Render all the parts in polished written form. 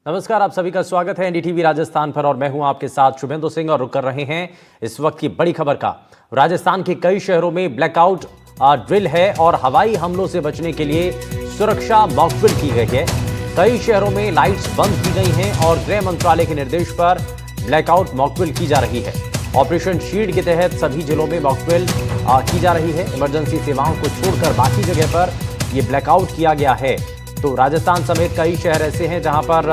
नमस्कार, आप सभी का स्वागत है एनडीटीवी राजस्थान पर और मैं हूं आपके साथ शुभेंदु सिंह और रुक कर रहे हैं इस वक्त की बड़ी खबर का। राजस्थान के कई शहरों में ब्लैकआउट ड्रिल है और हवाई हमलों से बचने के लिए सुरक्षा मॉकड्रिल की गई है। कई शहरों में लाइट्स बंद की गई हैं और गृह मंत्रालय के निर्देश पर ब्लैकआउट मॉकड्रिल की जा रही है। ऑपरेशन शील्ड के तहत सभी जिलों में मॉकड्रिल की जा रही है। इमरजेंसी सेवाओं को छोड़कर बाकी जगह पर यह ब्लैकआउट किया गया है। तो राजस्थान समेत कई शहर ऐसे हैं जहां पर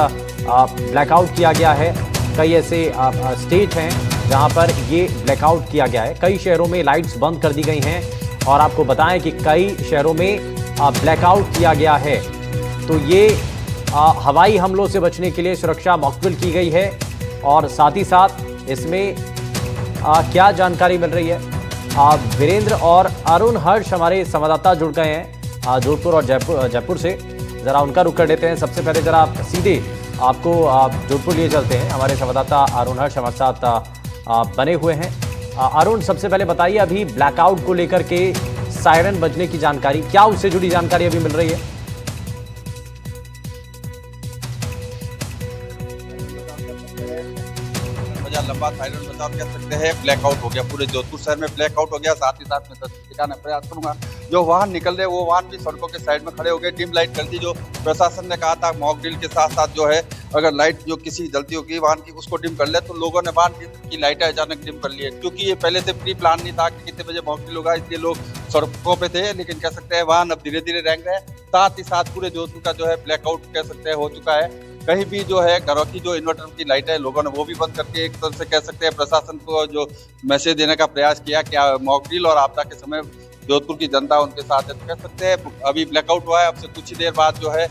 ब्लैकआउट किया गया है। कई ऐसे स्टेट हैं जहां पर ये ब्लैकआउट किया गया है। कई शहरों में लाइट्स बंद कर दी गई हैं और आपको बताएं कि कई शहरों में ब्लैकआउट किया गया है। तो ये हवाई हमलों से बचने के लिए सुरक्षा मॉकड्रिल की गई है। और साथ ही साथ इसमें क्या जानकारी मिल रही है, वीरेंद्र और अरुण हर्ष हमारे संवाददाता जुड़ गए हैं जोधपुर और जयपुर से। जरा उनका रुख कर लेते हैं। सबसे पहले जरा सीधे आपको जोधपुर लिए चलते हैं। हमारे संवाददाता अरुण हर्ष हमारे साथ बने हुए हैं। अरुण, सबसे पहले बताइए, अभी ब्लैकआउट को लेकर के सायरन बजने की जानकारी, क्या उससे जुड़ी जानकारी अभी मिल रही है? लंबा साइलेंट बचाव कह सकते हैं। ब्लैकआउट हो गया, पूरे जोधपुर शहर में ब्लैकआउट हो गया। साथ ही साथ में दिखाने का प्रयास करूंगा, जो वाहन निकल रहे वो वाहन भी सड़कों के साइड में खड़े हो गए, डिम लाइट कर दी। जो प्रशासन ने कहा था मॉक ड्रिल के साथ साथ जो है अगर लाइट जो किसी जलती होगी वाहन की उसको डिम कर ले, तो लोगों ने वाहन की लाइटें अचानक डिम कर ली है। क्योंकि ये पहले से प्री प्लान नहीं था कि कितने बजे मॉक ड्रिल होगा, इसलिए लोग सड़कों पे थे। लेकिन कह सकते हैं वाहन अब धीरे धीरे रेंग रहे हैं। साथ ही साथ पूरे जोधपुर का जो है ब्लैकआउट कह सकते हैं हो चुका है। कहीं भी जो है घरों की जो इन्वर्टर की लाइट है लोगों ने वो भी बंद करके एक तरह से कह सकते हैं प्रशासन को जो मैसेज देने का प्रयास किया कि मॉक ड्रिल और आपदा के समय जोधपुर की जनता उनके साथ है। तो कह सकते हैं अभी ब्लैकआउट हुआ है। अब से कुछ ही देर बाद जो है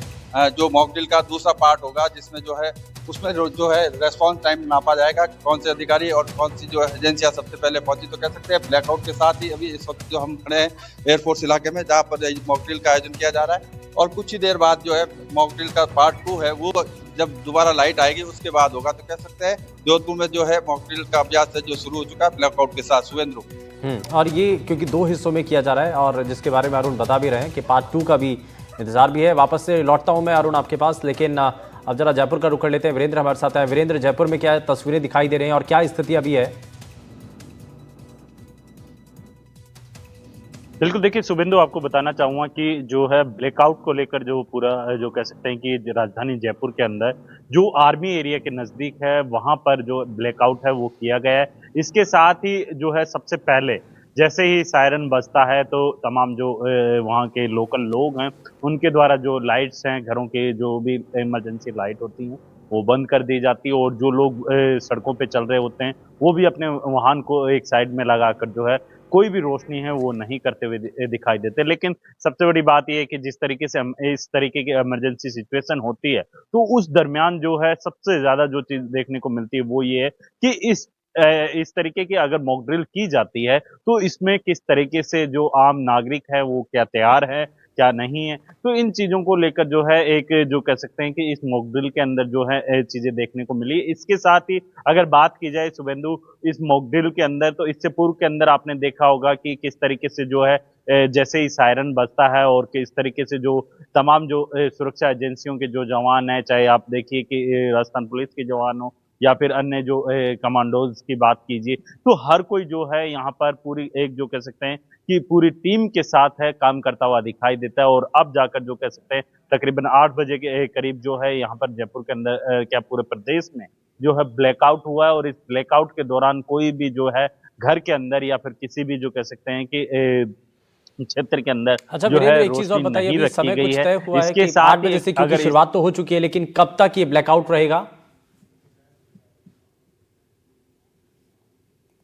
जो मॉक ड्रिल का दूसरा पार्ट होगा, जिसमें जो है उसमें जो है रेस्पॉन्स टाइम नापा जाएगा, कौन से अधिकारी और कौन सी जो एजेंसियां सबसे पहले पहुंची। तो कह सकते हैं ब्लैकआउट के साथ ही अभी इस वक्त जो हम खड़े हैं एयरफोर्स इलाके में, जहाँ पर मॉक ड्रिल का आयोजन किया जा रहा है। और कुछ ही देर बाद जो है मॉक ड्रिल का पार्ट 2 है, वो जब दोबारा लाइट आएगी उसके बाद होगा। तो कह सकते हैं जोधपुर में जो है मॉक ड्रिल का अभ्यास है जो शुरू हो चुका है ब्लैकआउट के साथ। सुवेंद्र, और ये क्योंकि दो हिस्सों में किया जा रहा है और जिसके बारे में अरुण बता भी रहे हैं कि पार्ट 2 का भी इंतजार भी है। वापस से लौटता हूं मैं अरुण आपके पास, लेकिन अब जरा जयपुर का रुख कर लेते हैं। वीरेंद्र हमारे साथ है। वीरेंद्र, जयपुर में क्या तस्वीरें दिखाई दे रही हैं और क्या स्थिति अभी है? बिल्कुल, देखिए शुभेंदु, आपको बताना चाहूँगा कि जो है ब्लैकआउट को लेकर जो पूरा जो कह सकते हैं कि राजधानी जयपुर के अंदर जो आर्मी एरिया के नज़दीक है, वहाँ पर जो ब्लैकआउट है वो किया गया है। इसके साथ ही जो है सबसे पहले जैसे ही सायरन बजता है तो तमाम जो वहाँ के लोकल लोग हैं, उनके द्वारा जो लाइट्स हैं, घरों के जो भी इमरजेंसी लाइट होती हैं, वो बंद कर दी जाती है। और जो लोग सड़कों पे चल रहे होते हैं, वो भी अपने वाहन को एक साइड में लगाकर जो है कोई भी रोशनी है वो नहीं करते हुए दिखाई देते। लेकिन सबसे बड़ी बात ये है कि जिस तरीके से इस तरीके की इमरजेंसी सिचुएशन होती है, तो उस दरमियान जो है सबसे ज़्यादा जो चीज़ देखने को मिलती है वो ये है कि इस तरीके की अगर मॉक ड्रिल की जाती है, तो इसमें किस तरीके से जो आम नागरिक है वो क्या तैयार है, क्या नहीं है। तो इन चीज़ों को लेकर जो है एक जो कह सकते हैं कि इस मॉक ड्रिल के अंदर जो है चीज़ें देखने को मिली। इसके साथ ही अगर बात की जाए शुभेंदु, इस मॉक ड्रिल के अंदर, तो इससे पूर्व के अंदर आपने देखा होगा कि किस तरीके से जो है जैसे ही सायरन बजता है और किस तरीके से जो तमाम जो सुरक्षा एजेंसियों के जो जवान हैं, चाहे आप देखिए कि राजस्थान पुलिस के जवान हो या फिर अन्य जो कमांडोज की बात कीजिए, तो हर कोई जो है यहाँ पर पूरी एक जो कह सकते हैं कि पूरी टीम के साथ है काम करता हुआ दिखाई देता है। और अब जाकर जो कह सकते हैं तकरीबन 8 बजे के करीब जो है यहाँ पर जयपुर के अंदर क्या पूरे प्रदेश में जो है ब्लैकआउट हुआ है। और इस ब्लैकआउट के दौरान कोई भी जो है घर के अंदर या फिर किसी भी जो कह सकते हैं कि क्षेत्र के अंदर अच्छा जो है वीरेंद्र, एक चीज और रोशनी बताइए, नहीं अभी रखी समय गई कुछ है। तय हुआ है इसके कि 8 साथ ही बजे से, क्योंकि अगर इस शुरुआत तो हो चुकी है, लेकिन कब तक ये ब्लैकआउट रहेगा?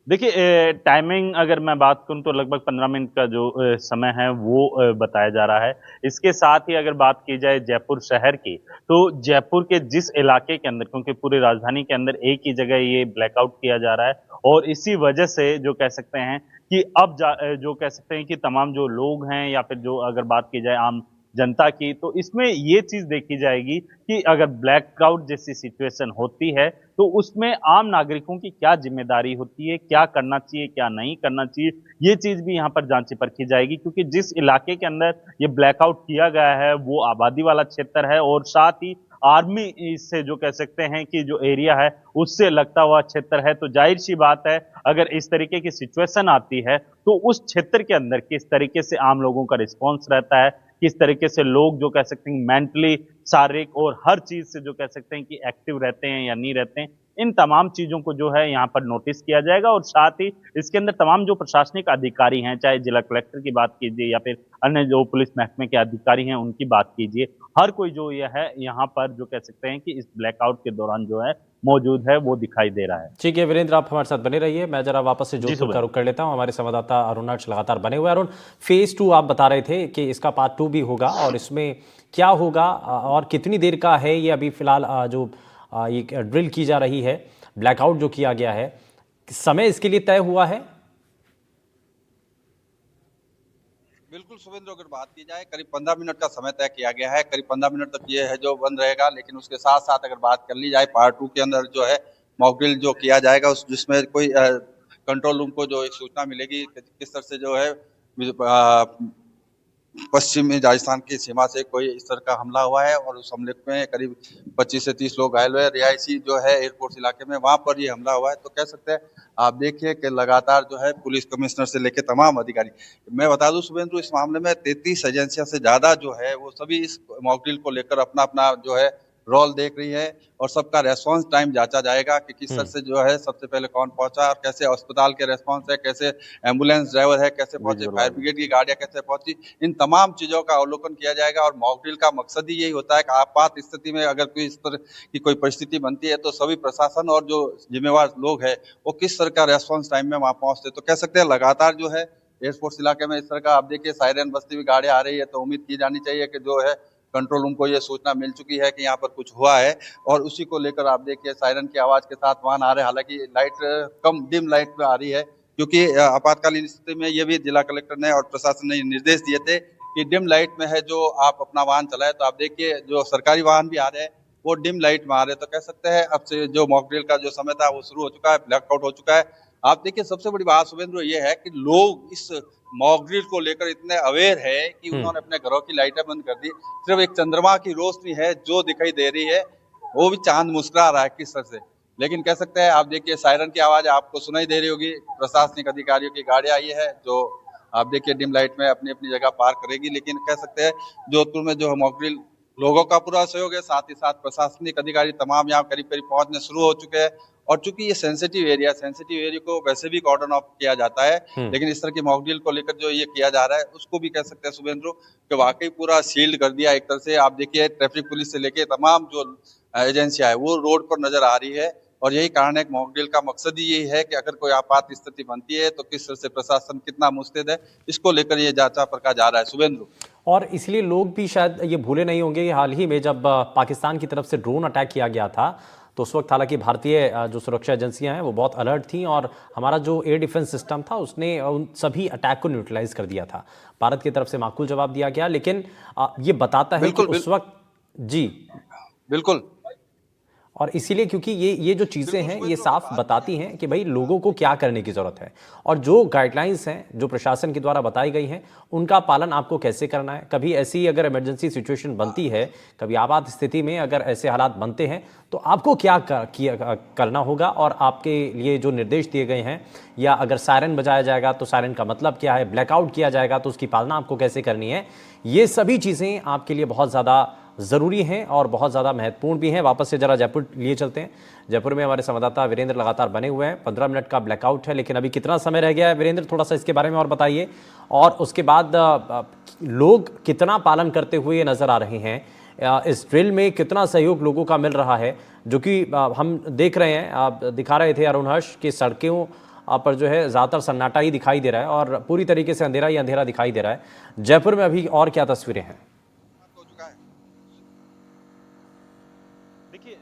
देखिए टाइमिंग अगर मैं बात करूं तो लगभग 15 मिनट का जो समय है वो बताया जा रहा है। इसके साथ ही अगर बात की जाए जयपुर शहर की, तो जयपुर के जिस इलाके के अंदर, क्योंकि पूरी राजधानी के अंदर एक ही जगह ये ब्लैकआउट किया जा रहा है, और इसी वजह से जो कह सकते हैं कि अब जो कह सकते हैं कि तमाम जो लोग हैं या फिर जो अगर बात की जाए आम जनता की। तो इसमें ये चीज देखी जाएगी कि अगर ब्लैकआउट जैसी सिचुएशन होती है तो उसमें आम नागरिकों की क्या जिम्मेदारी होती है, क्या करना चाहिए, क्या नहीं करना चाहिए, ये चीज भी यहाँ पर जांची परखी जाएगी। क्योंकि जिस इलाके के अंदर ये ब्लैकआउट किया गया है वो आबादी वाला क्षेत्र है और साथ ही आर्मी से जो कह सकते हैं कि जो एरिया है उससे लगता हुआ क्षेत्र है। तो जाहिर सी बात है अगर इस तरीके की सिचुएशन आती है तो उस क्षेत्र के अंदर किस तरीके से आम लोगों का रिस्पॉन्स रहता है, किस तरीके से लोग जो कह सकते हैं मेंटली, शारीरिक और हर चीज से जो कह सकते हैं कि एक्टिव रहते हैं या नहीं रहते हैं, इन तमाम चीजों को जो है यहाँ पर नोटिस किया जाएगा। और साथ ही इसके अंदर तमाम जो प्रशासनिक अधिकारी हैं, चाहे जिला कलेक्टर की बात कीजिए या फिर अन्य जो पुलिस महकमे के अधिकारी हैं उनकी बात कीजिए, हर कोई जो यह है यहाँ पर जो कह सकते हैं कि इस ब्लैकआउट के दौरान जो है मौजूद है वो दिखाई दे रहा है। ठीक है वीरेंद्र, आप हमारे साथ बने रहिए। मैं जरा वापस से जोधपुर का रुख कर लेता हूं। हमारे संवाददाता अरुण हर्ष लगातार बने हुए हैं। अरुण, फेज 2 आप बता रहे थे कि इसका पार्ट 2 भी होगा, और इसमें क्या होगा और कितनी देर का है ये अभी फिलहाल जो ये ड्रिल की जा रही है, ब्लैकआउट जो किया गया है, समय इसके लिए तय हुआ है? बिल्कुल शुभेंद्र, अगर बात की जाए करीब 15 मिनट का समय तय किया गया है। करीब 15 मिनट तक ये है जो बंद रहेगा, लेकिन उसके साथ साथ अगर बात कर ली जाए पार्ट 2 के अंदर जो है मॉक ड्रिल जो किया जाएगा उस जिसमें कोई कंट्रोल रूम को जो एक सूचना मिलेगी कि किस तरह से जो है पश्चिमी राजस्थान की सीमा से कोई इस तरह का हमला हुआ है और उस हमले में करीब 25 से 30 लोग घायल हुए। रिहायशी जो है एयरपोर्ट इलाके में वहां पर ये हमला हुआ है। तो कह सकते हैं आप देखिए कि लगातार जो है पुलिस कमिश्नर से लेकर तमाम अधिकारी, मैं बता दूं शुभेंदु, इस मामले में 33 एजेंसियां से ज्यादा जो है वो सभी इस मॉक ड्रिल को लेकर अपना अपना जो है रोल देख रही है और सबका रेस्पॉन्स टाइम जांचा जाएगा कि किस तरह से जो है सबसे पहले कौन पहुंचा और कैसे अस्पताल के रेस्पॉन्स है, कैसे एम्बुलेंस ड्राइवर है कैसे पहुंचे, फायर ब्रिगेड की गाड़ियां कैसे पहुंची, इन तमाम चीजों का अवलोकन किया जाएगा। और मॉक ड्रिल का मकसद ही यही होता है कि आपात स्थिति में अगर कोई इस तरह की कोई परिस्थिति बनती है तो सभी प्रशासन और जो जिम्मेवार लोग है वो किस तरह का रेस्पॉन्स टाइम में वहां पहुंचते। तो कह सकते हैं लगातार जो है एयरफोर्स इलाके में इस तरह का आप देखिए सायरन बजती हुई गाड़ियां आ रही है, तो उम्मीद की जानी चाहिए कि जो है कंट्रोल रूम को ये सूचना मिल चुकी है कि यहाँ पर कुछ हुआ है और उसी को लेकर आप देखिए सायरन की आवाज के साथ वाहन आ रहे हैं। हालांकि लाइट कम डिम लाइट में आ रही है क्योंकि आपातकालीन स्थिति में ये भी जिला कलेक्टर ने और प्रशासन ने निर्देश दिए थे कि डिम लाइट में है जो आप अपना वाहन चलाए। तो आप देखिए जो सरकारी वाहन भी आ रहे हैं वो डिम लाइट में आ रहे हैं। तो कह सकते हैं अब से जो मॉक ड्रिल का जो समय था वो शुरू हो चुका है, ब्लैकआउट हो चुका है। आप देखिए सबसे बड़ी बात शुभेंद्र ये है कि लोग इस मॉक ड्रिल को लेकर इतने अवेयर है कि उन्होंने अपने घरों की लाइटें बंद कर दी। सिर्फ एक चंद्रमा की रोशनी है जो दिखाई दे रही है, वो भी चांद मुस्कुरा रहा है किस तरह से। लेकिन कह सकते हैं आप देखिए सायरन की आवाज आपको सुनाई दे रही होगी, प्रशासनिक अधिकारियों की गाड़ी आई है जो आप देखिए डिम लाइट में अपनी अपनी जगह पार करेगी। लेकिन कह सकते हैं जोधपुर में जो मॉक ड्रिल लोगों का पूरा सहयोग है, साथ ही साथ प्रशासनिक अधिकारी तमाम यहाँ करीब करीब पहुंचने शुरू हो चुके हैं। और चूंकि ये सेंसिटिव एरिया को वैसे भी कॉर्डन ऑफ किया जाता है, लेकिन इस तरह की मॉक ड्रिल को लेकर जो ये किया जा रहा है उसको भी कह सकते हैं शुभेंद्र कि वाकई पूरा शील्ड कर दिया एक तरह से। आप देखिए ट्रैफिक पुलिस से लेके तमाम जो एजेंसियां है वो रोड पर नजर आ रही है और यही कारण है कि मॉक ड्रिल का मकसद ही यही है कि अगर कोई आपात स्थिति बनती है तो किस तरह से प्रशासन कितना मुस्तैद है, इसको लेकर ये जांचा परखा जा रहा है शुभेंद्र। और इसलिए लोग भी शायद ये भूले नहीं होंगे कि हाल ही में जब पाकिस्तान की तरफ से ड्रोन अटैक किया गया था तो उस वक्त हालांकि भारतीय जो सुरक्षा एजेंसियां हैं वो बहुत अलर्ट थीं और हमारा जो एयर डिफेंस सिस्टम था उसने उन सभी अटैक को न्यूट्रलाइज कर दिया था। भारत की तरफ से माकूल जवाब दिया गया, लेकिन ये बताता है कि उस वक्त जी बिल्कुल। और इसीलिए क्योंकि ये जो चीज़ें हैं ये साफ बताती हैं कि भाई लोगों को क्या करने की ज़रूरत है और जो गाइडलाइंस हैं जो प्रशासन के द्वारा बताई गई हैं उनका पालन आपको कैसे करना है। कभी ऐसी अगर इमरजेंसी सिचुएशन बनती है, कभी आपात स्थिति में अगर ऐसे हालात बनते हैं तो आपको क्या करना होगा और आपके लिए जो निर्देश दिए गए हैं, या अगर सायरन बजाया जाएगा तो सायरन का मतलब क्या है, ब्लैकआउट किया जाएगा तो उसकी पालना आपको कैसे करनी है, ये सभी चीज़ें आपके लिए बहुत ज़्यादा ज़रूरी हैं और बहुत ज़्यादा महत्वपूर्ण भी हैं। वापस से ज़रा जयपुर लिए चलते हैं। जयपुर में हमारे संवाददाता वीरेंद्र लगातार बने हुए हैं। 15 मिनट का ब्लैकआउट है, लेकिन अभी कितना समय रह गया है वीरेंद्र, थोड़ा सा इसके बारे में और बताइए। और उसके बाद लोग कितना पालन करते हुए नज़र आ रहे हैं, इस ड्रिल में कितना सहयोग लोगों का मिल रहा है, जो कि हम देख रहे हैं, आप दिखा रहे थे अरुण हर्ष की सड़कों पर जो है ज़्यादातर सन्नाटा ही दिखाई दे रहा है और पूरी तरीके से अंधेरा ही अंधेरा दिखाई दे रहा है। जयपुर में अभी और क्या तस्वीरें हैं?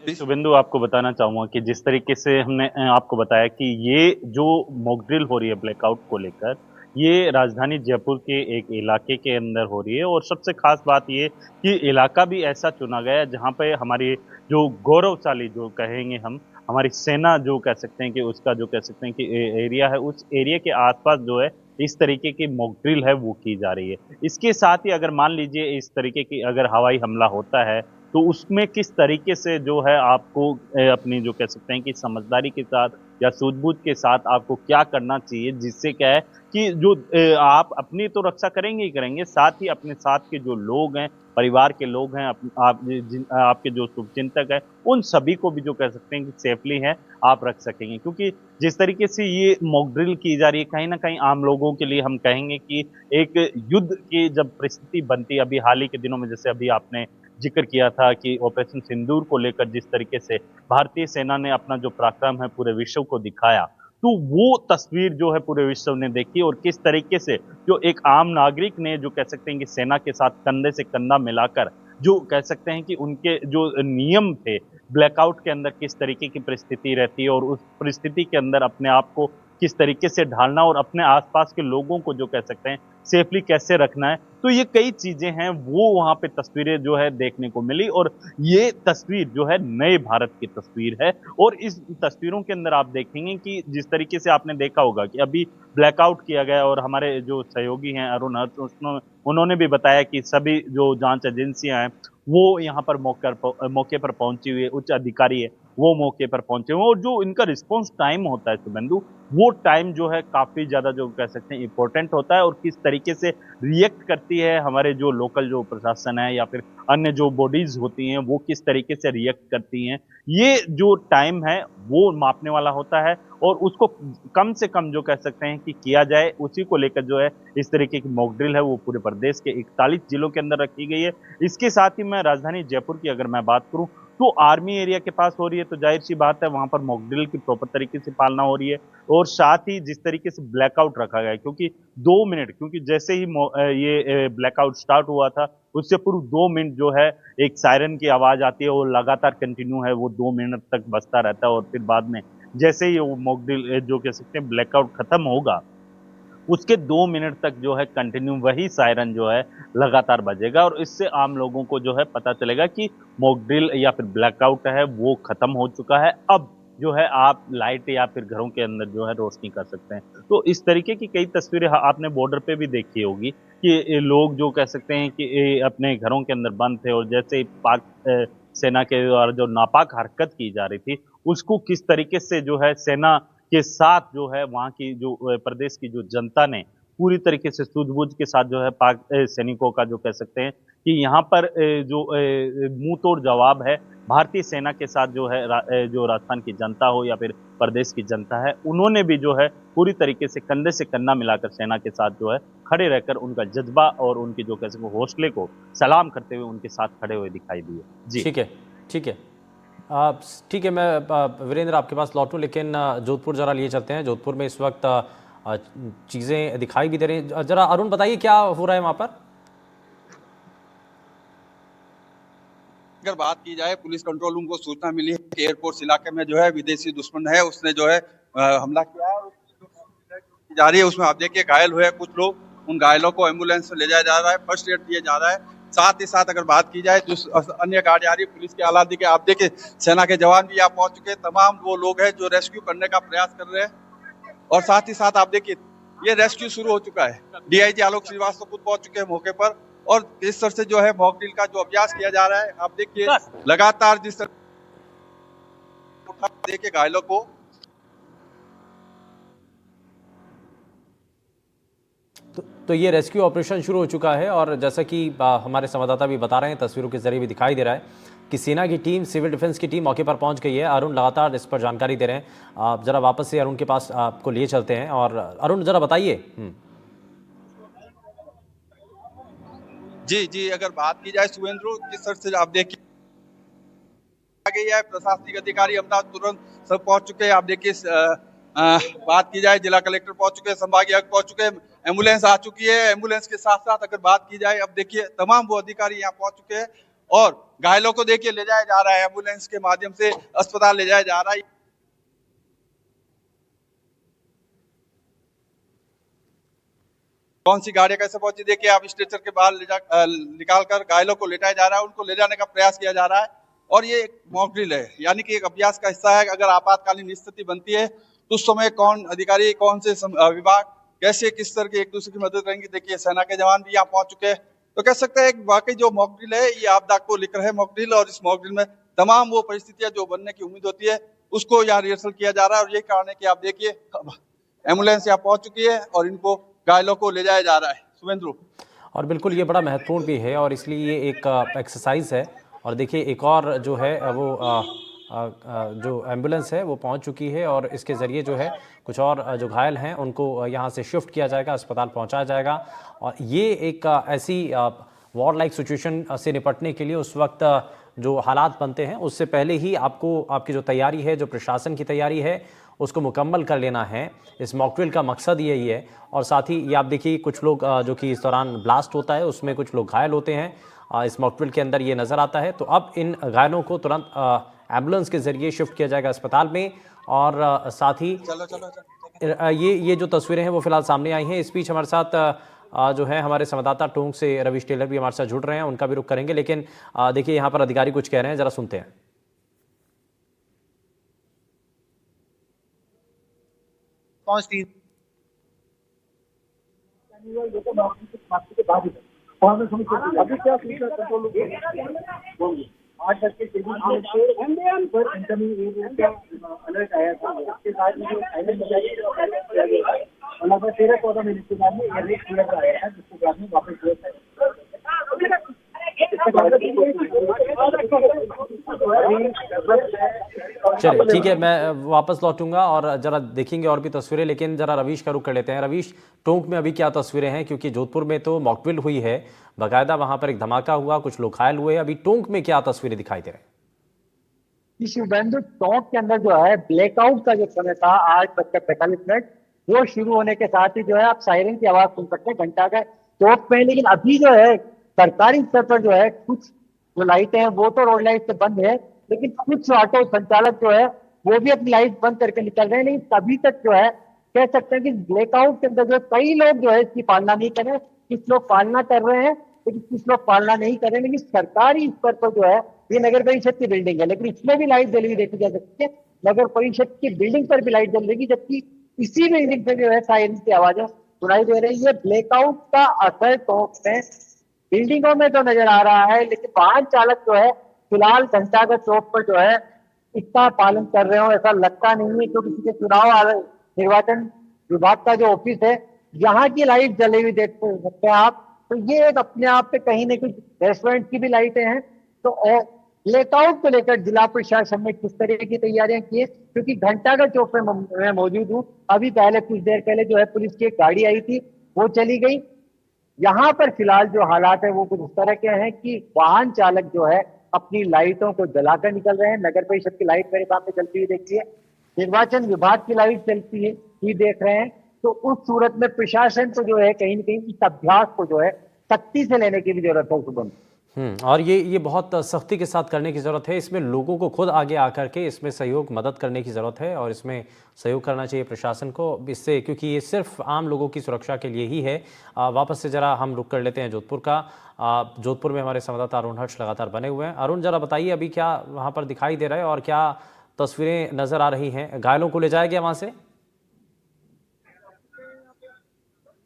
शुभेंदु, आपको बताना चाहूंगा कि जिस तरीके से हमने आपको बताया कि ये जो मॉक ड्रिल हो रही है ब्लैकआउट को लेकर, ये राजधानी जयपुर के एक इलाके के अंदर हो रही है और सबसे खास बात ये कि इलाका भी ऐसा चुना गया है जहाँ पे हमारी जो गौरवशाली जो कहेंगे हम हमारी सेना जो कह सकते हैं कि उसका जो कह सकते हैं कि एरिया है उस एरिया के आसपास जो है इस तरीके की मॉक ड्रिल है वो की जा रही है। इसके साथ ही अगर मान लीजिए इस तरीके की अगर हवाई हमला होता है तो उसमें किस तरीके से जो है आपको अपनी जो कह सकते हैं कि समझदारी के साथ या सूझबूझ के साथ आपको क्या करना चाहिए जिससे क्या है कि जो आप अपनी तो रक्षा करेंगे ही करेंगे, साथ ही अपने साथ के जो लोग हैं, परिवार के लोग हैं, आपके जो शुभचिंतक हैं, उन सभी को भी जो कह सकते हैं कि सेफली है, आप रख सकेंगे। क्योंकि जिस तरीके से ये मॉक ड्रिल की जा रही है, कहीं न कहीं आम लोगों के लिए हम कहेंगे कि एक युद्ध की जब परिस्थिति बनती है, अभी हाल ही के दिनों में जैसे अभी आपने ज़िक्र किया था कि ऑपरेशन सिंदूर को लेकर जिस तरीके से भारतीय सेना ने अपना जो पराक्रम है पूरे विश्व को दिखाया, तो वो तस्वीर जो है पूरे विश्व ने देखी और किस तरीके से जो एक आम नागरिक ने जो कह सकते हैं कि सेना के साथ कंधे से कंधा मिलाकर जो कह सकते हैं कि उनके जो नियम थे ब्लैकआउट के अंदर किस तरीके की परिस्थिति रहती है और उस परिस्थिति के अंदर अपने आप को किस तरीके से ढालना और अपने आसपास के लोगों को जो कह सकते हैं सेफली कैसे रखना है। तो ये कई चीजें हैं वो वहां पे तस्वीरें जो है देखने को मिली और ये तस्वीर जो है नए भारत की तस्वीर है और इस तस्वीरों के अंदर आप देखेंगे कि जिस तरीके से आपने देखा होगा कि अभी ब्लैकआउट किया गया और हमारे जो सहयोगी हैं अरुण हर्ष उन्होंने भी बताया कि सभी जो जांच एजेंसियां हैं वो यहाँ पर मौके पर पहुंची हुई है, उच्च अधिकारी है वो मौके पर पहुंचे हुए हैं और जो इनका रिस्पॉन्स टाइम होता है शुभेंदु वो टाइम जो है काफी ज्यादा जो कह सकते हैं इंपॉर्टेंट होता है और किस तरीके से रिएक्ट करती है हमारे जो लोकल जो प्रशासन है या फिर अन्य जो बॉडीज होती हैं वो किस तरीके से रिएक्ट करती हैं ये जो टाइम है वो मापने वाला होता है और उसको कम से कम जो कह सकते हैं कि किया जाए उसी को लेकर जो है इस तरीके की मॉक ड्रिल है वो पूरे प्रदेश के 41 जिलों के अंदर रखी गई है। इसके साथ ही मैं राजधानी जयपुर की अगर मैं बात करूं तो आर्मी एरिया के पास हो रही है तो जाहिर सी बात है वहां पर मॉक ड्रिल की प्रॉपर तरीके से पालना हो रही है और साथ ही जिस तरीके से ब्लैकआउट रखा गया है क्योंकि 2 मिनट क्योंकि जैसे ही ये ब्लैकआउट स्टार्ट हुआ था उससे पूर्व 2 मिनट जो है एक सायरन की आवाज आती है वो लगातार कंटिन्यू है वो 2 मिनट तक बजता रहता है और फिर बाद में जैसे ही वो मॉक ड्रिल जो कह सकते हैं ब्लैकआउट खत्म होगा उसके 2 मिनट तक जो है कंटिन्यू वही सायरन जो है लगातार बजेगा और इससे आम लोगों को जो है पता चलेगा कि मॉक ड्रिल या फिर ब्लैकआउट है वो खत्म हो चुका है। अब जो है आप लाइट या फिर घरों के अंदर जो है रोशनी कर सकते हैं। तो इस तरीके की कई तस्वीरें आपने बॉर्डर पे भी देखी होगी कि ये लोग जो कह सकते हैं कि ये अपने घरों के अंदर बंद थे और जैसे ही पाक सेना के द्वारा जो नापाक हरकत की जा रही थी उसको किस तरीके से जो है सेना के साथ जो है वहाँ की जो प्रदेश की जो जनता ने पूरी तरीके से सूझबूझ के साथ जो है पाक सैनिकों का जो कह सकते हैं कि यहाँ पर जो मुंह तोड़ जवाब है भारतीय सेना के साथ जो है जो राजस्थान की जनता हो या फिर प्रदेश की जनता है उन्होंने भी जो है पूरी तरीके से कंधे से कंधा मिलाकर सेना के साथ जो है खड़े रहकर उनका जज्बा और उनकी जो कह सकते हौसले को सलाम करते हुए उनके साथ खड़े हुए दिखाई दिए। जी ठीक है, ठीक है। ठीक है, मैं वीरेंद्र आपके पास लौटूं, लेकिन जोधपुर जरा लिए चलते हैं। जोधपुर में इस वक्त चीज़ें दिखाई भी दे रही हैं। जरा अरुण बताइए क्या हो रहा है वहाँ पर? अगर बात की जाए पुलिस कंट्रोल रूम को सूचना मिली है कि एयरपोर्ट इलाके में जो है विदेशी दुश्मन है उसने जो है हमला किया है और उसकी जो की जा रही है उसमें आप देखिए घायल हुए कुछ लोग, उन घायलों को एम्बुलेंस से ले जाया जा रहा है, फर्स्ट एड दिया जा रहा है। साथ ही साथ अगर बात की जाए तो अन्य गाड़ी आ रही है पुलिस के आला देखिए, आप देखिए सेना के जवान भी यहाँ पहुंच चुके हैं, तमाम वो लोग हैं जो रेस्क्यू करने का प्रयास कर रहे हैं और साथ ही साथ आप देखिए ये रेस्क्यू शुरू हो चुका है। डीआईजी आलोक श्रीवास्तव खुद पहुंच चुके हैं मौके पर और इस तरह से जो है मॉक ड्रिल का जो अभ्यास किया जा रहा है आप देखिए लगातार जिस तरह देखिए घायलों को तो ये रेस्क्यू ऑपरेशन शुरू हो चुका है और जैसा कि हमारे संवाददाता भी बता रहे हैं, तस्वीरों के जरिए भी दिखाई दे रहा है कि सेना की टीम, सिविल डिफेंस की टीम मौके पर पहुंच गई है। अरुण लगातार इस पर जानकारी दे रहे हैं। आप जरा वापस से अरुण के पास आपको लिए चलते हैं और अरुण जरा बताइए। जी जी, अगर बात की जाए सुवेंद्र किस तरह से आप देखिए आ गई है, प्रशासनिक अधिकारी अपना तुरंत सब पहुंच चुके हैं। आप देखिए बात की जाए जिला कलेक्टर पहुंच चुके हैं, संभागीय आयुक्त पहुंच चुके हैं, एम्बुलेंस आ चुकी है। एम्बुलेंस के साथ साथ अगर बात की जाए अब देखिए तमाम वो अधिकारी यहाँ पहुंच चुके हैं और घायलों को देखिए ले जाया जा रहा है, एम्बुलेंस के माध्यम से अस्पताल ले जाया जा रहा है। कौन सी गाड़ियां कैसे पहुंची, देखिए आप स्ट्रेचर के बाहर निकाल कर घायलों को लेटाया जा रहा है, उनको ले जाने का प्रयास किया जा रहा है। और ये एक मॉक ड्रिल है, यानी कि एक अभ्यास का हिस्सा है। अगर आपातकालीन स्थिति बनती है तो उस समय कौन अधिकारी, कौन से विभाग कैसे किस तरह की एक दूसरे की मदद करेंगे। देखिए सेना के जवान भी यहाँ पहुंच चुके हैं, तो कह सकते हैं वाकई जो मॉक ड्रिल है ये आपदा को लेकर है मॉक ड्रिल। और इस मॉक ड्रिल में तमाम वो परिस्थितियां जो बनने की उम्मीद होती है उसको यहाँ रिहर्सल किया जा रहा है। और यही कारण है कि आप देखिए एम्बुलेंस यहाँ पहुंच चुकी है और इनको घायलों को ले जाया जा रहा है। शुभेंद्र। और बिल्कुल ये बड़ा महत्वपूर्ण भी है और इसलिए ये एक एक्सरसाइज है। और देखिए एक और जो है वो जो एम्बुलेंस है वो पहुंच चुकी है और इसके ज़रिए जो है कुछ और जो घायल हैं उनको यहाँ से शिफ्ट किया जाएगा, अस्पताल पहुंचाया जाएगा। और ये एक ऐसी वॉर लाइक सिचुएशन से निपटने के लिए उस वक्त जो हालात बनते हैं उससे पहले ही आपको आपकी जो तैयारी है, जो प्रशासन की तैयारी है, उसको मुकम्मल कर लेना है। इस मॉक ड्रिल का मकसद यही है। और साथ ही ये आप देखिए कुछ लोग जो कि इस दौरान ब्लास्ट होता है उसमें कुछ लोग घायल होते हैं, इस मॉक ड्रिल के अंदर ये नज़र आता है। तो अब इन घायलों को तुरंत एम्बुलेंस के ज़रिए शिफ्ट किया जाएगा अस्पताल में। और साथ ही ये जो तस्वीरें हैं वो फिलहाल सामने आई हैं। इस बीच हमारे साथ जो है हमारे संवाददाता टोंक से रवीश टेलर भी हमारे साथ जुड़ रहे हैं, उनका भी रुख करेंगे। लेकिन देखिए यहाँ पर अधिकारी कुछ कह रहे हैं, ज़रा सुनते हैं। अभी क्या कंट्रोल 8:23 पर इनकमिंग एरिया का अलर्ट आया था। इसके साथ में जो साइलेंट और लगभग 13-14 मिनट के बाद में एयरलिफ्ट क्लियर आया है, जिसके बाद में वापस चलिए ठीक है, मैं वापस लौटूंगा और जरा देखेंगे और भी तस्वीरें। लेकिन जरा रवीश का रुख कर लेते हैं। रवीश, टोंक में अभी क्या तस्वीरें हैं? क्योंकि जोधपुर में तो मॉक ड्रिल हुई है, बाकायदा वहां पर एक धमाका हुआ, कुछ लोग घायल हुए। अभी टोंक में क्या तस्वीरें दिखाई दे रहे हैं? शिवबंधु, टोंक के अंदर जो है ब्लैकआउट का जो समय था 8:45, वो शुरू होने के साथ ही जो है आप सायरन की आवाज सुन सकते हैं घंटा का टोंक में। लेकिन अभी जो है सरकारी स्तर पर जो है कुछ जो लाइटें हैं वो तो रोड लाइट से बंद है, लेकिन कुछ ऑटो संचालक जो है वो भी अपनी लाइट बंद करके निकल रहे हैं। लेकिन तभी तक जो है कह सकते हैं कि ब्लैकआउट के अंदर जो कई लोग जो है इसकी पालना नहीं कर रहे। कुछ लोग पालना कर रहे हैं लेकिन कुछ लोग पालना नहीं कर रहे। लेकिन सरकारी स्तर पर जो है ये नगर परिषद की बिल्डिंग है, लेकिन इसमें भी लाइट जली हुई देखी जा सकती है। नगर परिषद की बिल्डिंग पर भी लाइट जल रही, जबकि इसी बिल्डिंग से जो है सायरन की आवाजें सुनाई दे रही है। ब्लैकआउट का असर टोंक में बिल्डिंगों में तो नजर आ रहा है, लेकिन वाहन चालक जो है फिलहाल घंटाघर चौक पर जो है इसका पालन कर रहे हो ऐसा लगता नहीं है, क्योंकि किसी चुनाव निर्वाचन विभाग का जो ऑफिस है यहाँ की लाइट जली हुई देख सकते हैं आप। तो ये एक अपने आप पे कहीं न कहीं रेस्टोरेंट की भी लाइटें हैं। तो ब्लैकआउट को लेकर जिला प्रशासन ने किस तरह की तैयारियां की है, क्योंकि घंटाघर चौक में मैं मौजूद हूँ। अभी पहले कुछ देर पहले जो है पुलिस की एक गाड़ी आई थी, वो चली गई। यहाँ पर फिलहाल जो हालात है वो कुछ इस तरह के हैं कि वाहन चालक जो है अपनी लाइटों को जलाकर निकल रहे हैं। नगर परिषद की लाइट मेरे सामने चलती हुई देखती है, निर्वाचन विभाग की लाइट चलती है ये देख रहे हैं। तो उस सूरत में प्रशासन को जो है कहीं न कहीं इस अभ्यास को जो है सख्ती से लेने की भी जरूरत है। शुभम, और ये बहुत सख्ती के साथ करने की ज़रूरत है। इसमें लोगों को खुद आगे आकर के इसमें सहयोग, मदद करने की ज़रूरत है और इसमें सहयोग करना चाहिए प्रशासन को इससे, क्योंकि ये सिर्फ आम लोगों की सुरक्षा के लिए ही है। वापस से ज़रा हम रुक कर लेते हैं जोधपुर का। जोधपुर में हमारे संवाददाता अरुण हर्ष लगातार बने हुए हैं। अरुण, ज़रा बताइए अभी क्या वहाँ पर दिखाई दे रहा है और क्या तस्वीरें नज़र आ रही हैं? घायलों को ले जाया गया वहाँ से?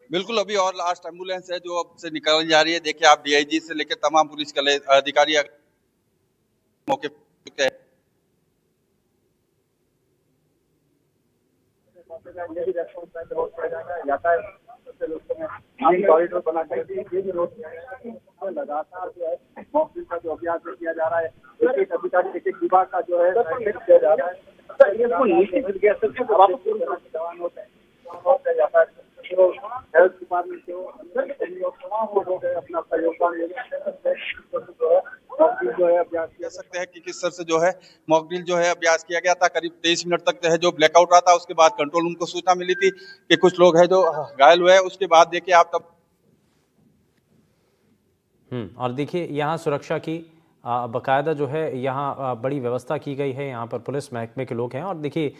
बिल्कुल, अभी और लास्ट एम्बुलेंस है जो अब से निकल जा रही है। देखिए आप डीआईजी से लेकर तमाम पुलिस के अधिकारी मौके पे कॉरिडोर बना लगातार जो है मॉकड्रिल का जो अभ्यास किया जा रहा है, एक अधिकारी एक विभाग का जो है किया जा रहा है। हेल्थ डिपार्टमेंट के अपना जो है अभ्यास कह सकते हैं कि किस तरह से जो है मॉकड्रिल जो है अभ्यास किया गया था। करीब 23 मिनट तक है जो ब्लैकआउट रहा था। उसके बाद कंट्रोल रूम को सूचना मिली थी कि कुछ लोग हैं जो घायल हुए हैं। उसके बाद देखिए आप तब और देखिए यहाँ सुरक्षा की बाकायदा जो है यहाँ बड़ी व्यवस्था की गई है। यहाँ पर पुलिस महकमे के लोग हैं और देखिए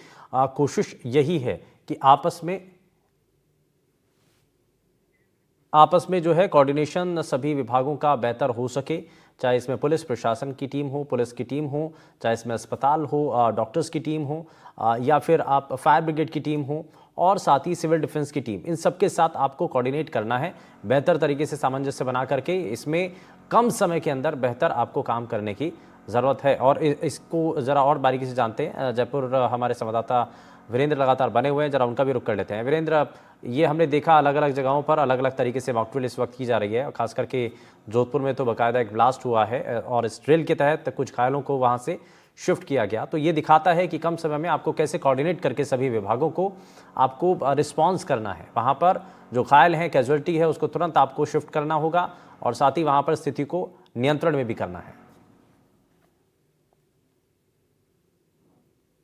कोशिश यही है कि आपस में आपस में जो है कोऑर्डिनेशन सभी विभागों का बेहतर हो सके, चाहे इसमें पुलिस प्रशासन की टीम हो, पुलिस की टीम हो, चाहे इसमें अस्पताल हो, डॉक्टर्स की टीम हो, या फिर आप फायर ब्रिगेड की टीम हो, और साथ ही सिविल डिफेंस की टीम, इन सब के साथ आपको कोऑर्डिनेट करना है बेहतर तरीके से, सामंजस्य बना करके। इसमें कम समय के अंदर बेहतर आपको काम करने की ज़रूरत है। और इसको ज़रा और बारीकी से जानते हैं, जयपुर हमारे संवाददाता वीरेंद्र लगातार बने हुए हैं, जरा उनका भी रुख कर लेते हैं। वीरेंद्र, ये हमने देखा अलग अलग जगहों पर अलग अलग तरीके से मॉक ड्रिल इस वक्त की जा रही है, और खास करके जोधपुर में तो बाकायदा एक ब्लास्ट हुआ है और इस ड्रिल के तहत कुछ घायलों को वहाँ से शिफ्ट किया गया। तो ये दिखाता है कि कम समय में आपको कैसे कोऑर्डिनेट करके सभी विभागों को आपको रिस्पॉन्स करना है। वहाँ पर जो घायल हैं, कैजुअलिटी है, उसको तुरंत आपको शिफ्ट करना होगा और साथ ही वहाँ पर स्थिति को नियंत्रण में भी करना है।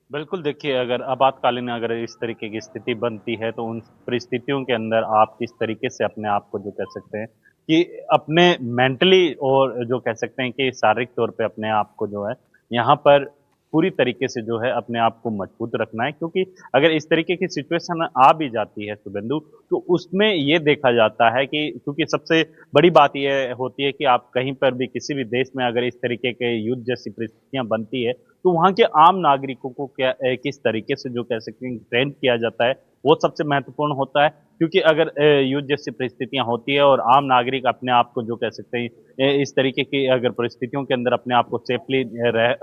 बिल्कुल, देखिए, अगर आपातकालीन अगर इस तरीके की स्थिति बनती है तो उन परिस्थितियों के अंदर आप किस तरीके से अपने आप को जो कह सकते हैं कि अपने मेंटली और जो कह सकते हैं कि शारीरिक तौर पे अपने आप को जो है यहाँ पर पूरी तरीके से जो है अपने आप को मजबूत रखना है, क्योंकि अगर इस तरीके की सिचुएशन आ भी जाती है शुभेंदु, तो उसमें ये देखा जाता है कि क्योंकि सबसे बड़ी बात ये होती है कि आप कहीं पर भी किसी भी देश में अगर इस तरीके के युद्ध जैसी परिस्थितियां बनती है तो वहाँ के आम नागरिकों को किस तरीके से जो कह सकते हैं ट्रेन किया जाता है, वो सबसे महत्वपूर्ण होता है। क्योंकि अगर युद्ध जैसी परिस्थितियां होती है और आम नागरिक अपने आप को जो कह सकते हैं इस तरीके की अगर परिस्थितियों के अंदर अपने आप को सेफली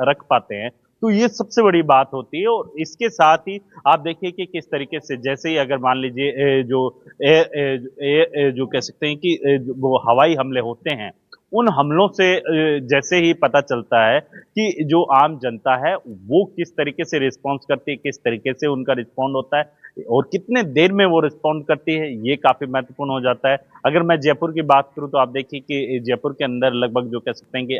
रख पाते हैं, तो ये सबसे बड़ी बात होती है। और इसके साथ ही आप देखिए कि किस तरीके से, जैसे ही अगर मान लीजिए जो कह सकते हैं कि वो हवाई हमले होते हैं, उन हमलों से जैसे ही पता चलता है कि जो आम जनता है वो किस तरीके से रिस्पॉन्स करती है, किस तरीके से उनका रिस्पॉन्ड होता है और कितने देर में वो रिस्पॉन्ड करती है, ये काफी महत्वपूर्ण हो जाता है। अगर मैं जयपुर की बात करूं तो आप देखिए कि जयपुर के अंदर लगभग जो कह सकते हैं कि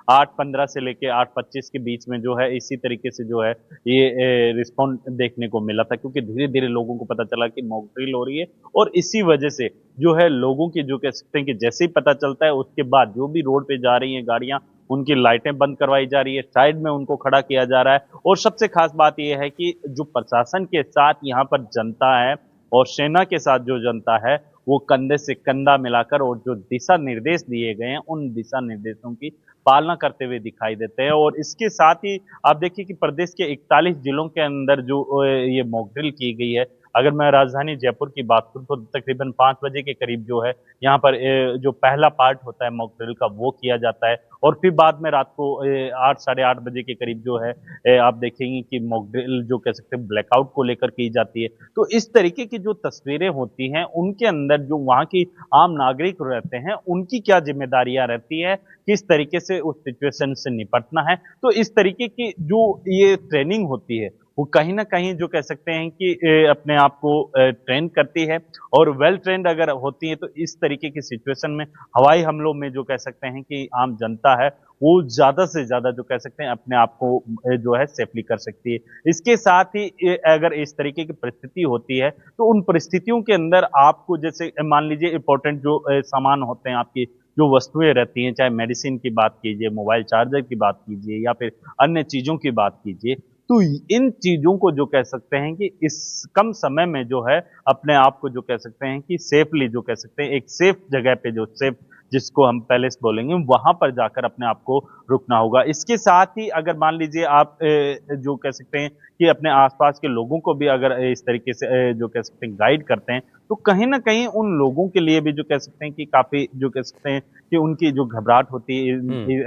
8:15 से लेके 8:25 के बीच में जो है इसी तरीके से जो है ये रिस्पॉन्ड देखने को मिला था, क्योंकि धीरे धीरे लोगों को पता चला कि मॉक ड्रिल हो रही है। और इसी वजह से जो है लोगों की जो कह सकते हैं कि जैसे ही पता चलता है उसके बाद जो भी रोड पे जा रही हैं गाड़ियां, उनकी लाइटें बंद करवाई जा रही है, साइड में उनको खड़ा किया जा रहा है। और सबसे खास बात यह है कि जो प्रशासन के साथ यहाँ पर जनता है और सेना के साथ जो जनता है वो कंधे से कंधा मिलाकर और जो दिशा निर्देश दिए गए हैं उन दिशा निर्देशों की पालना करते हुए दिखाई देते हैं। और इसके साथ ही आप देखिए कि प्रदेश के 41 जिलों के अंदर जो ये मॉक ड्रिल की गई है, अगर मैं राजधानी जयपुर की बात करूं तो तकरीबन 5 बजे के करीब जो है यहाँ पर जो पहला पार्ट होता है मॉक ड्रिल का वो किया जाता है। और फिर बाद में रात को 8 साढ़े 8 बजे के करीब जो है आप देखेंगे कि मॉक ड्रिल जो कह सकते हैं ब्लैकआउट को लेकर की जाती है। तो इस तरीके की जो तस्वीरें होती हैं उनके अंदर जो वहाँ की आम नागरिक रहते हैं उनकी क्या जिम्मेदारियां रहती है, किस तरीके से उस सिचुएशन से निपटना है। तो इस तरीके की जो ये ट्रेनिंग होती है वो कहीं ना कहीं जो कह सकते हैं कि अपने आप को ट्रेन करती है। और वेल ट्रेंड अगर होती है तो इस तरीके की सिचुएशन में हवाई हमलों में जो कह सकते हैं कि आम जनता है वो ज्यादा से ज्यादा जो कह सकते हैं अपने आप को जो है सेफली कर सकती है। इसके साथ ही अगर इस तरीके की परिस्थिति होती है तो उन परिस्थितियों के अंदर आपको जैसे मान लीजिए इंपॉर्टेंट जो सामान होते हैं, आपकी जो वस्तुएं रहती हैं, चाहे मेडिसिन की बात कीजिए, मोबाइल चार्जर की बात कीजिए या फिर अन्य चीजों की बात कीजिए, तो इन चीजों को जो कह सकते हैं कि इस कम समय में जो है अपने आप को जो कह सकते हैं कि सेफली जो कह सकते हैं एक सेफ जगह पे, जो सेफ जिसको हम पैलेस बोलेंगे, वहां पर जाकर अपने आप को रुकना होगा। इसके साथ ही अगर मान लीजिए आप जो कह सकते हैं कि अपने आसपास के लोगों को भी अगर इस तरीके से जो कह सकते हैं गाइड करते हैं तो कहीं ना कहीं उन लोगों के लिए भी जो कह सकते हैं कि काफी जो कह सकते हैं कि उनकी जो घबराहट होती है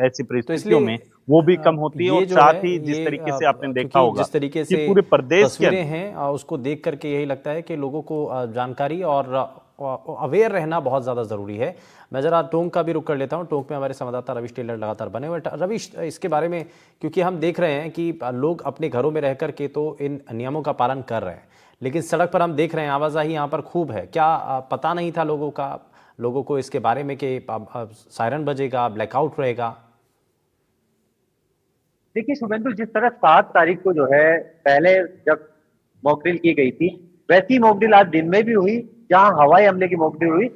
ऐसी तो परिस्थितियों में इसलिए वो भी कम होती है। ये और जो साथ है ही जिस ये तरीके से आपने देखा क्योंकि होगा जिस तरीके कि से पूरे प्रदेश के तस्वीरें हैं उसको देख करके यही लगता है कि लोगों को जानकारी और अवेयर रहना बहुत ज़्यादा ज़रूरी है। मैं ज़रा टोंक का भी रुख कर लेता हूँ। टोंक में हमारे संवाददाता रविश टेलर लगातार बने हुए। रविश, इसके बारे में क्योंकि हम देख रहे हैं कि लोग अपने घरों में रह कर के तो इन नियमों का पालन कर रहे हैं, लेकिन सड़क पर हम देख रहे हैं आवाजाही यहाँ पर खूब है। क्या पता नहीं था लोगों को इसके बारे में कि सायरन बजेगा, ब्लैकआउट रहेगा? देखिए शुभेंदु, जिस तरह 7 तारीख को जो है पहले जब मॉकड्रिल की गई थी, वैसी मॉकड्रिल आज दिन में भी हुई, जहां हवाई हमले की मॉकड्रिल हुई।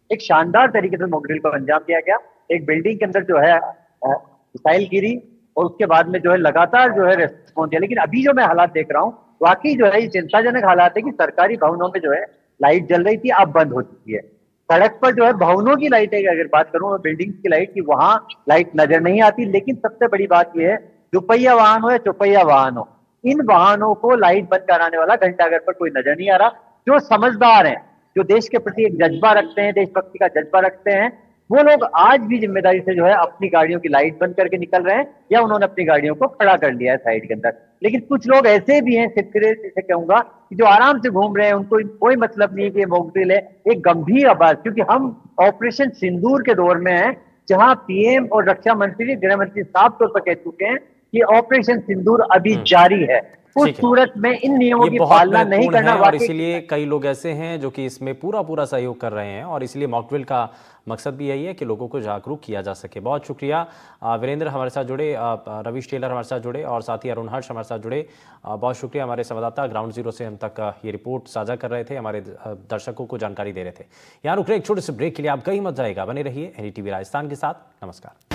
एक शानदार तरीके से मॉकड्रिल को अंजाम दिया गया। एक बिल्डिंग के अंदर जो है मिसाइल गिरी और उसके बाद में जो है लगातार जो है रेस्पॉन्स दिया। लेकिन अभी जो मैं हालात देख रहा हूँ वाकई जो है ये चिंताजनक हालात है कि सरकारी भवनों में जो है लाइट जल रही थी, अब बंद हो चुकी है। सड़क पर जो है भवनों की लाइटें की अगर बात करूं, बिल्डिंग्स की लाइट की, वहां लाइट नजर नहीं आती। लेकिन सबसे बड़ी बात यह है, दुपहिया वाहन हो या चौपहिया वाहन हो, इन वाहनों को लाइट बंद कराने वाला घंटाघर पर कोई नजर नहीं आ रहा। जो समझदार हैं, जो देश के प्रति एक जज्बा रखते हैं, देशभक्ति का जज्बा रखते हैं, वो लोग आज भी जिम्मेदारी से जो है अपनी गाड़ियों की लाइट बंद करके निकल रहे हैं, या उन्होंने अपनी गाड़ियों को खड़ा कर लिया है साइड के अंदर। लेकिन कुछ लोग ऐसे भी हैं, सिर्फ से कहूंगा, कि जो आराम से घूम रहे हैं, उनको कोई मतलब नहीं है कि ये मॉक ड्रिल है। एक गंभीर आवाज, क्योंकि हम ऑपरेशन सिंदूर के दौर में हैं, जहां पीएम और रक्षा मंत्री, गृह मंत्री साफ तौर पर कह चुके हैं कि ऑपरेशन सिंदूर अभी जारी है। उस ठीक है। सूरत में इन नियमों ये की बहुत पालना नहीं महत्वपूर्ण करना है और वाकई इसीलिए कई लोग ऐसे हैं जो कि इसमें पूरा पूरा सहयोग कर रहे हैं और इसलिए मॉक ड्रिल का मकसद भी यही है कि लोगों को जागरूक किया जा सके। बहुत शुक्रिया वीरेंद्र हमारे साथ जुड़े, रवीश टेलर हमारे साथ जुड़े और साथ ही अरुण हर्ष हमारे साथ जुड़े। बहुत शुक्रिया हमारे संवाददाता ग्राउंड जीरो से हम तक ये रिपोर्ट साझा कर रहे थे, हमारे दर्शकों को जानकारी दे रहे थे। यहाँ रुक रहे एक छोटे से ब्रेक के लिए, आप कहीं मत जाएगा, बने रहिए एनडीटीवी राजस्थान के साथ। नमस्कार।